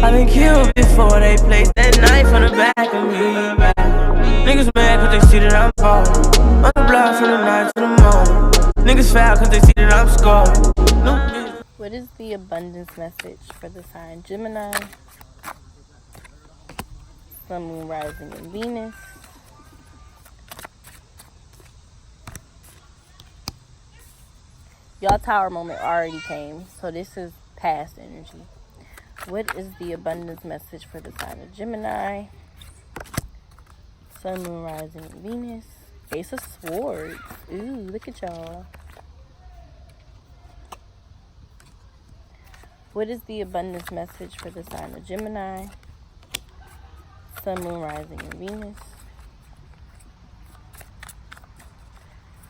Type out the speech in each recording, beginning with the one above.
I've been killed before they placed that knife on the back of me. Niggas mad cause they see that I'm ballin'. On the block from the night to the morning. Niggas foul cause they see that I'm scoring. No. What is the abundance message for the sign Gemini, Sun, Moon, Rising, and Venus? Y'all tower moment already came, so this is past energy. What is the abundance message for the sign of Gemini, Sun, Moon, Rising, and Venus? Ace of Swords. Ooh, look at y'all. What is the abundance message for the sign of Gemini, Sun, Moon, Rising, and Venus?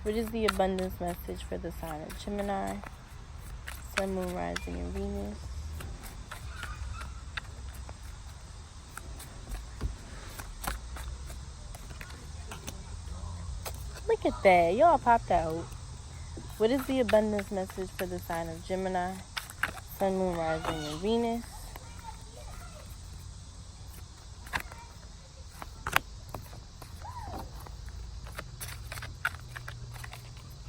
What is the abundance message for the sign of Gemini, Sun, Moon, Rising, and Venus? Look at that. Y'all popped out. What is the abundance message for the sign of Gemini, Sun, Moon, Rising, and Venus?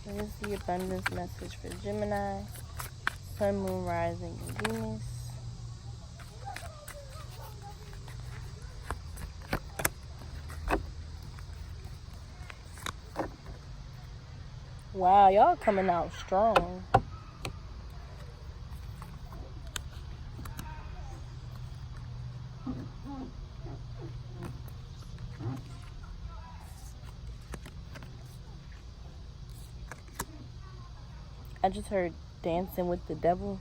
What is the abundance message for Gemini, Sun, Moon, Rising, and Venus? Wow, y'all coming out strong. I just heard Dancing with the Devil.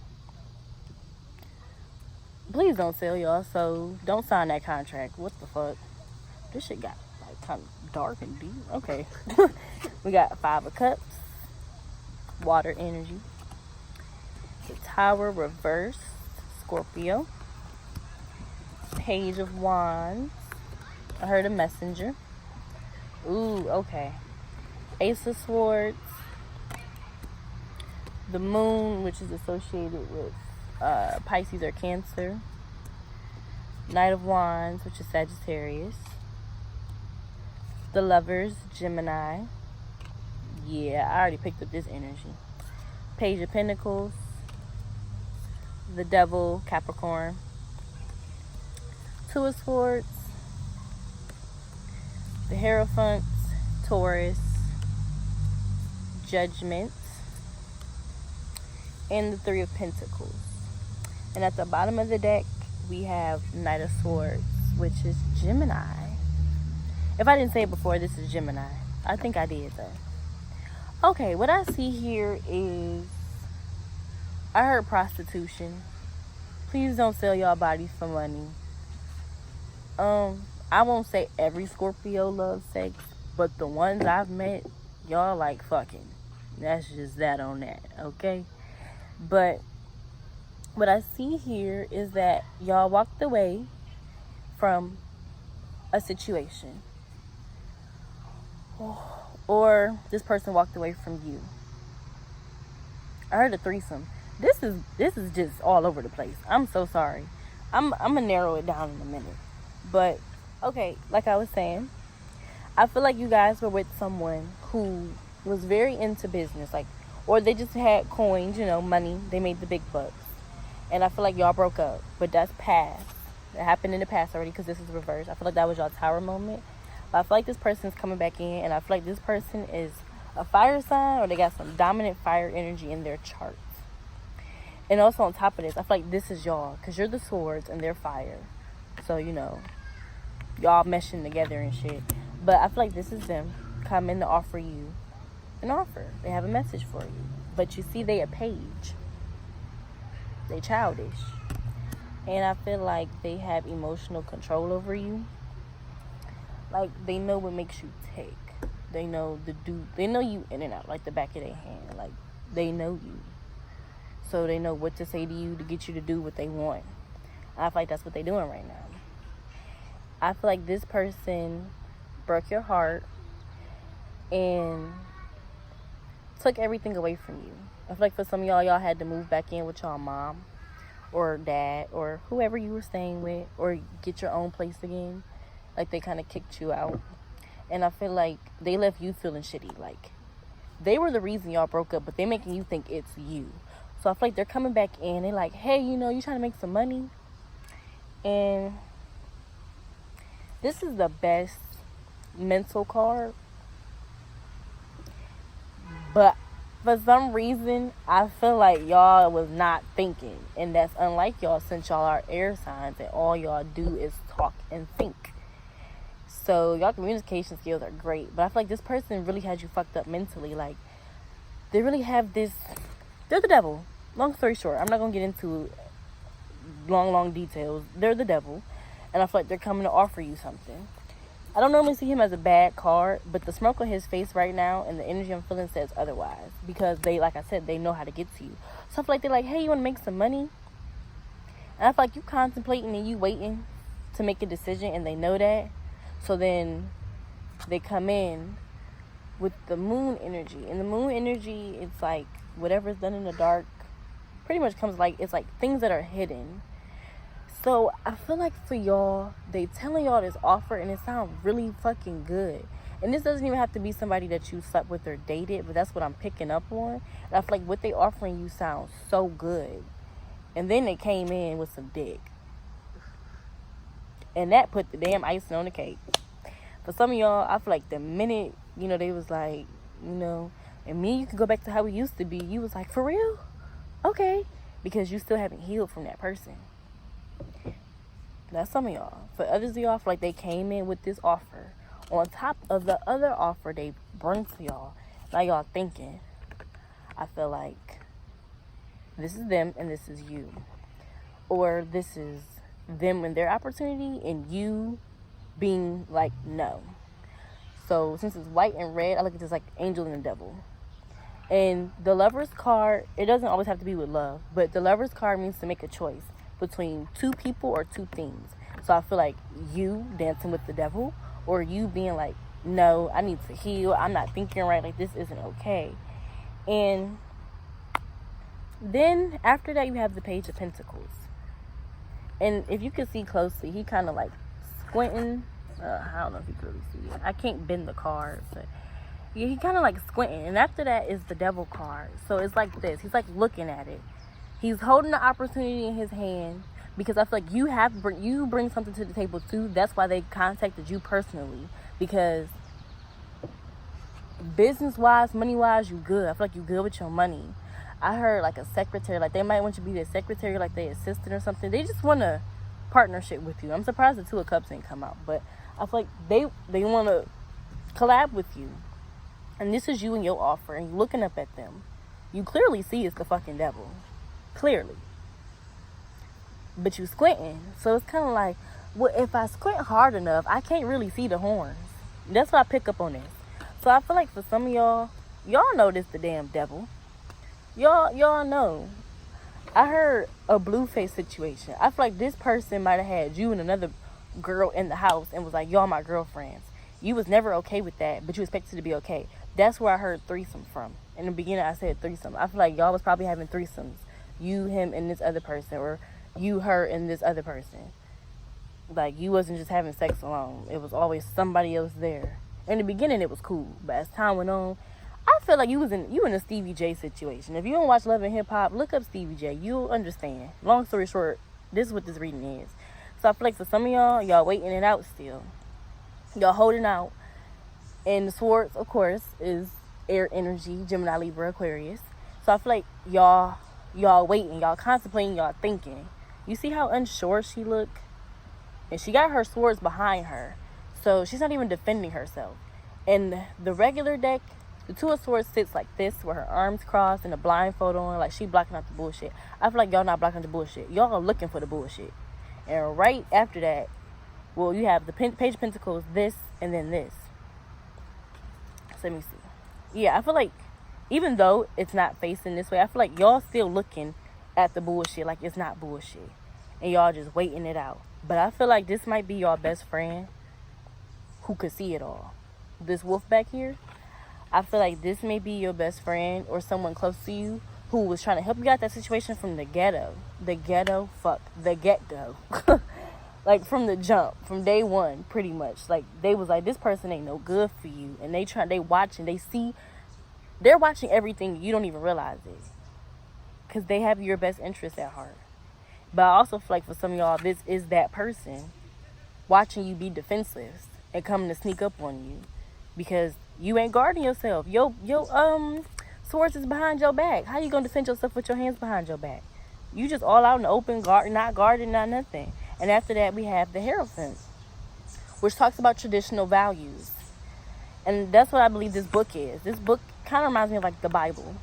Please don't sell y'all, so don't sign that contract. What the fuck? This shit got like kind of dark and deep. Okay. We got Five of Cups, water energy. The Tower reversed, Scorpio. Page of Wands. I heard a messenger. Ooh, okay. Ace of Swords. The Moon, which is associated with Pisces or Cancer. Knight of Wands, which is Sagittarius. The Lovers, Gemini. Yeah, I already picked up this energy. Page of Pentacles. The Devil, Capricorn. Two of Swords. The Hierophant, Taurus. Judgment. And the Three of Pentacles. And at the bottom of the deck, we have Knight of Swords, which is Gemini. If I didn't say it before, this is Gemini. I think I did, though. Okay, what I see here is, I heard prostitution. Please don't sell y'all bodies for money. I won't say every Scorpio loves sex, but the ones I've met, y'all like fucking. That's just that on that, okay? But what I see here is that y'all walked away from a situation, or this person walked away from you. I heard a threesome. This is just all over the place. I'm so sorry. I'm gonna narrow it down in a minute. But okay, like I was saying, I feel like you guys were with someone who was very into business, like, or they just had coins, you know, money. They made the big bucks. And I feel like y'all broke up. But that's past. It happened in the past already because this is reversed. I feel like that was y'all tower moment. But I feel like this person's coming back in. And I feel like this person is a fire sign, or they got some dominant fire energy in their charts. And also on top of this, I feel like this is y'all. Because you're the swords and they're fire. So, you know, y'all meshing together and shit. But I feel like this is them coming to offer you an offer. They have a message for you. But you see, they a page. They childish. And I feel like they have emotional control over you. Like, they know what makes you tick. They know they know you in and out, like the back of their hand. Like, they know you. So they know what to say to you to get you to do what they want. I feel like that's what they're doing right now. I feel like this person broke your heart and took everything away from you. I feel like for some of y'all had to move back in with y'all mom. or dad or whoever you were staying with, or get your own place again. Like, they kind of kicked you out. And I feel like they left you feeling shitty. Like, they were the reason y'all broke up, but they're making you think it's you. So I feel like they're coming back in. They're like, hey, you trying to make some money? And this is the best mental card. But for some reason, I feel like y'all was not thinking. And that's unlike y'all, since y'all are air signs and all y'all do is talk and think. So y'all communication skills are great. But I feel like this person really has you fucked up mentally. Like, they really have this... They're the devil. Long story short, I'm not going to get into long details. They're the devil. And I feel like they're coming to offer you something. I don't normally see him as a bad card, but the smoke on his face right now and the energy I'm feeling says otherwise. Because they, like I said, they know how to get to you. So I feel like they're like, hey, you want to make some money? And I feel like you contemplating and you waiting to make a decision, and they know that. So then they come in with the moon energy. And the moon energy, it's like whatever's done in the dark pretty much comes like, it's like things that are hidden. So I feel like for y'all, they telling y'all this offer and it sounds really fucking good. And this doesn't even have to be somebody that you slept with or dated, but that's what I'm picking up on. And I feel like what they offering you sounds so good. And then they came in with some dick. And that put the damn icing on the cake. For some of y'all, I feel like the minute, they was like, and me, you can go back to how we used to be. You was like, for real? Okay. Because you still haven't healed from that person. That's some of y'all. For others of y'all, I feel like they came in with this offer on top of the other offer they bring to y'all. Now y'all thinking, I feel like this is them and this is you. Or this is them and their opportunity and you being like, no. So since it's white and red, I look at this like angel and the devil. And the Lover's card, it doesn't always have to be with love, but the Lover's card means to make a choice between two people or two things. So I feel like you dancing with the devil, or you being like, no, I need to heal, I'm not thinking right, like this isn't okay. And then after that you have the Page of Pentacles. And if you can see closely, he kind of like squinting. I don't know if you can really see it. I can't bend the card, but yeah, he kind of like squinting. And after that is the Devil card. So it's like this. He's like looking at it. He's holding the opportunity in his hand, because I feel like you bring something to the table too. That's why they contacted you personally, because business-wise, money-wise, you good. I feel like you good with your money. I heard like a secretary, like they might want you to be their secretary, like their assistant or something. They just want a partnership with you. I'm surprised the Two of Cups didn't come out, but I feel like they want to collab with you. And this is you and your offer, and you're looking up at them. You clearly see it's the fucking devil. Clearly. But you squinting. So it's kind of like, well, if I squint hard enough, I can't really see the horns. That's what I pick up on this. So I feel like for some of y'all know this the damn devil. Y'all know. I heard a blue face situation. I feel like this person might have had you and another girl in the house and was like, y'all my girlfriends. You was never okay with that, but you expected to be okay. That's where I heard threesome from. In the beginning, I said threesome. I feel like y'all was probably having threesomes. You, him, and this other person. Or you, her, and this other person. Like, you wasn't just having sex alone. It was always somebody else there. In the beginning, it was cool. But as time went on, I feel like you in a Stevie J situation. If you don't watch Love and Hip Hop, look up Stevie J. You'll understand. Long story short, this is what this reading is. So I feel like for some of y'all waiting it out still. Y'all holding out. And the Swords, of course, is air energy, Gemini, Libra, Aquarius. So I feel like y'all waiting, y'all contemplating, y'all thinking. You see how unsure she look? And she got her swords behind her. So she's not even defending herself. And the regular deck, the Two of Swords sits like this, with her arms crossed and a blindfold on, like she blocking out the bullshit. I feel like y'all not blocking the bullshit. Y'all are looking for the bullshit. And right after that, well, you have the Page of Pentacles, this, and then this. So let me see. Yeah, I feel like even though it's not facing this way, I feel like y'all still looking at the bullshit like it's not bullshit. And y'all just waiting it out. But I feel like this might be your best friend who could see it all. This wolf back here, I feel like this may be your best friend or someone close to you who was trying to help you out that situation from the get-go. Like, from the jump, from day one, pretty much. Like, they was like, this person ain't no good for you. And they're watching everything. You don't even realize it. Because they have your best interest at heart. But I also feel like for some of y'all, this is that person watching you be defenseless and coming to sneak up on you. Because you ain't guarding yourself. Your swords is behind your back. How you gonna defend yourself with your hands behind your back? You just all out in the open, not guarded, not nothing. And after that, we have the Hierophant, which talks about traditional values. And that's what I believe this book is. This book kind of reminds me of like the Bible.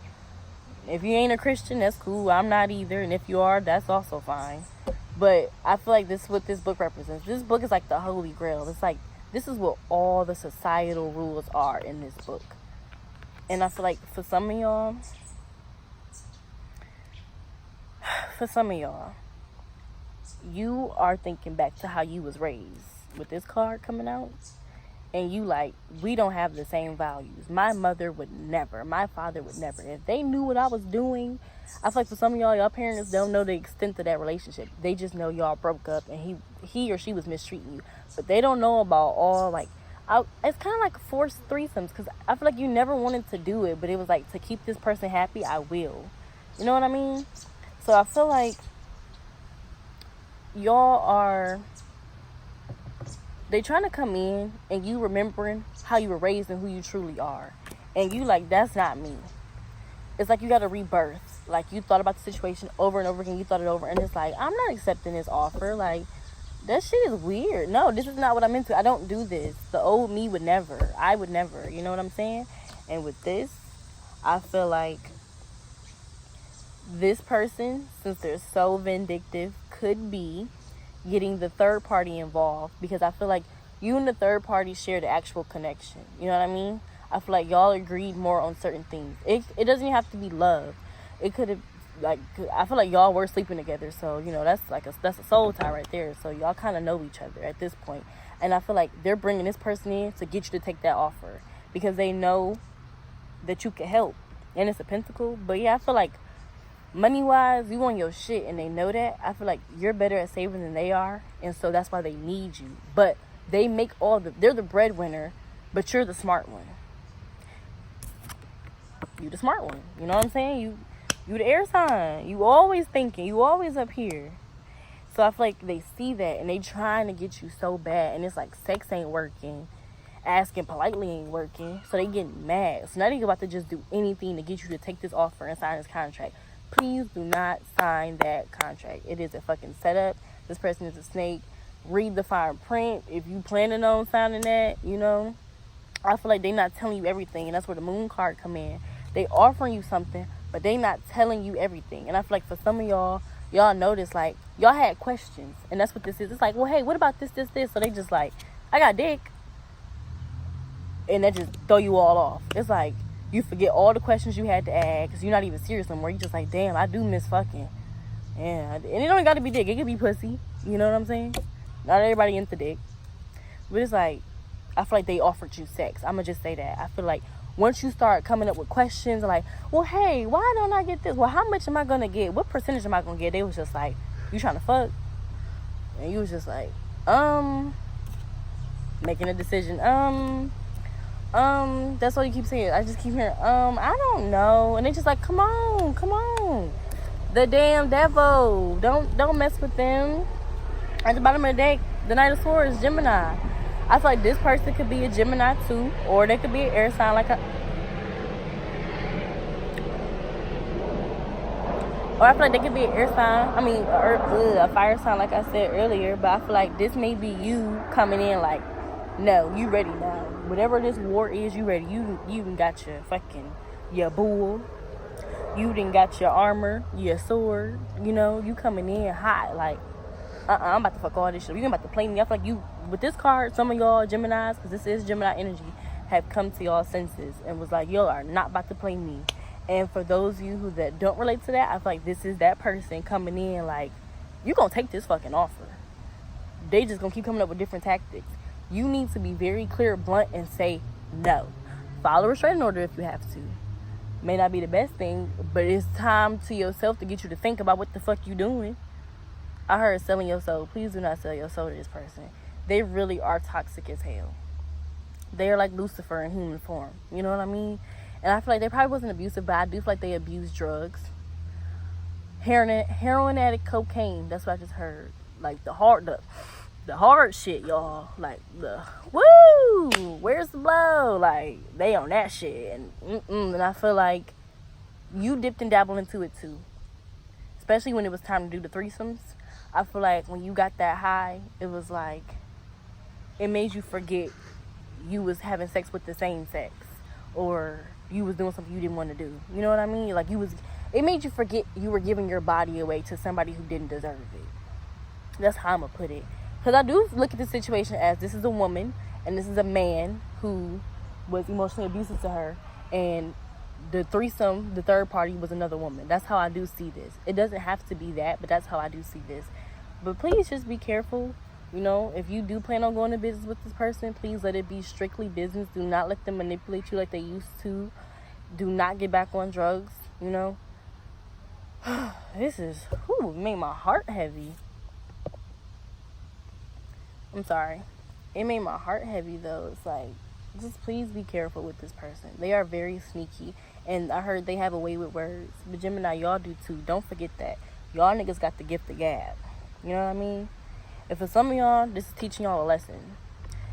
If you ain't a Christian, that's cool. I'm not either. And if you are, that's also fine. But I feel like this is what this book represents. This book is like the Holy Grail. It's like, this is what all the societal rules are in this book. And I feel like for some of y'all, you are thinking back to how you was raised with this card coming out. And you like, we don't have the same values. My mother would never. My father would never. If they knew what I was doing, I feel like for some of y'all parents don't know the extent of that relationship. They just know y'all broke up and he or she was mistreating you. But they don't know about all, like, it's kind of like forced threesomes. Because I feel like you never wanted to do it. But it was like, to keep this person happy, I will. You know what I mean? So I feel like y'all are... They trying to come in and you remembering how you were raised and who you truly are. And you like, that's not me. It's like you got a rebirth. Like, you thought about the situation over and over again. You thought it over. And it's like, I'm not accepting this offer. Like, that shit is weird. No, this is not what I'm into. I don't do this. The old me would never. I would never. You know what I'm saying? And with this, I feel like this person, since they're so vindictive, could be getting the third party involved, because I feel like you and the third party share the actual connection. You know what I mean? I feel like y'all agreed more on certain things. It doesn't even have to be love. It could have, like, I feel like y'all were sleeping together, so, you know, that's a soul tie right there. So y'all kind of know each other at this point. And I feel like they're bringing this person in to get you to take that offer, because they know that you can help. And it's a pentacle. But yeah, I feel like money-wise, you on your shit, and they know that. I feel like you're better at saving than they are, and so that's why they need you. But they make they're the breadwinner, but you're the smart one. You the smart one. You know what I'm saying? You the air sign. You always thinking. You always up here. So I feel like they see that, and they trying to get you so bad, and it's like sex ain't working. Asking politely ain't working. So they getting mad. So now they about to just do anything to get you to take this offer and sign this contract. Please do not sign that contract. It is a fucking setup. This person is a snake. Read the fine print. If you planning on signing that, you know, I feel like they not telling you everything. And that's where the moon card come in. They offering you something, but they not telling you everything. And I feel like for some of y'all notice, like, y'all had questions. And that's what this is. It's like, well, hey, what about this? So they just like, I got dick. And that just throw you all off. It's like, you forget all the questions you had to ask, because you're not even serious anymore. You just like, damn, I do miss fucking. Yeah, and it don't got to be dick. It could be pussy. You know what I'm saying? Not everybody into dick. But it's like, I feel like they offered you sex. I'm going to just say that. I feel like once you start coming up with questions like, well, hey, why don't I get this? Well, how much am I going to get? What percentage am I going to get? They was just like, you trying to fuck? And you was just like, making a decision. That's what you keep saying. I just keep hearing, I don't know. And they just like, come on. The damn devil. Don't mess with them. At the bottom of the deck, the Knight of Swords, Gemini. I feel like this person could be a Gemini too, or they could be an air sign like a... Or I feel like they could be an air sign. I mean, a fire sign like I said earlier. But I feel like this may be you coming in like, no, you ready now. Whatever this war is, you ready. You even got your bull. You done got your armor, your sword. You know, you coming in hot. Like, I'm about to fuck all this shit. You about to play me. I feel like you, with this card, some of y'all Geminis, because this is Gemini energy, have come to y'all senses and was like, y'all are not about to play me. And for those of you that don't relate to that, I feel like this is that person coming in like, you gonna take this fucking offer. They just gonna keep coming up with different tactics. You need to be very clear, blunt, and say no. Follow a restraining order if you have to. May not be the best thing, but it's time to yourself to get you to think about what the fuck you doing. I heard selling your soul. Please do not sell your soul to this person. They really are toxic as hell. They are like Lucifer in human form. You know what I mean? And I feel like they probably wasn't abusive, but I do feel like they abused drugs. Heroin addict, cocaine. That's what I just heard. Like the hard shit, y'all. Like the woo, where's the blow? Like they on that shit, and I feel like you dipped and dabbled into it too. Especially when it was time to do the threesomes. I feel like when you got that high, it was like it made you forget you was having sex with the same sex, or you was doing something you didn't want to do. You know what I mean? Like it made you forget you were giving your body away to somebody who didn't deserve it. That's how I'm gonna put it. Because I do look at the situation as this is a woman and this is a man who was emotionally abusive to her, and the threesome, the third party, was another woman. That's how I do see this. It doesn't have to be that, but that's how I do see this. But please just be careful. You know, if you do plan on going to business with this person, please let it be strictly business. Do not let them manipulate you like they used to. Do not get back on drugs, you know. This is, made my heart heavy. I'm sorry. It made my heart heavy, though. It's like, just please be careful with this person. They are very sneaky. And I heard they have a way with words. But Gemini, y'all do too. Don't forget that. Y'all niggas got the gift of gab. You know what I mean? And for some of y'all, this is teaching y'all a lesson.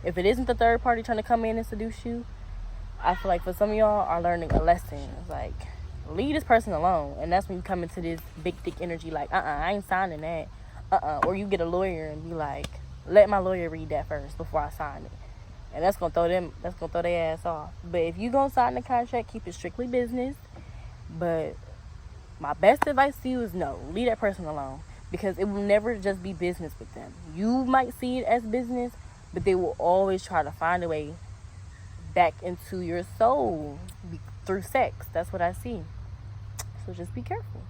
If it isn't the third party trying to come in and seduce you, I feel like for some of y'all are learning a lesson. It's like, leave this person alone. And that's when you come into this big dick energy like, I ain't signing that. Or you get a lawyer and be like, let my lawyer read that first before I sign it. And that's gonna throw their ass off. But if you gonna sign the contract, keep it strictly business. But my best advice to you is no, leave that person alone. Because it will never just be business with them. You might see it as business, but they will always try to find a way back into your soul through sex. That's what I see. So just be careful.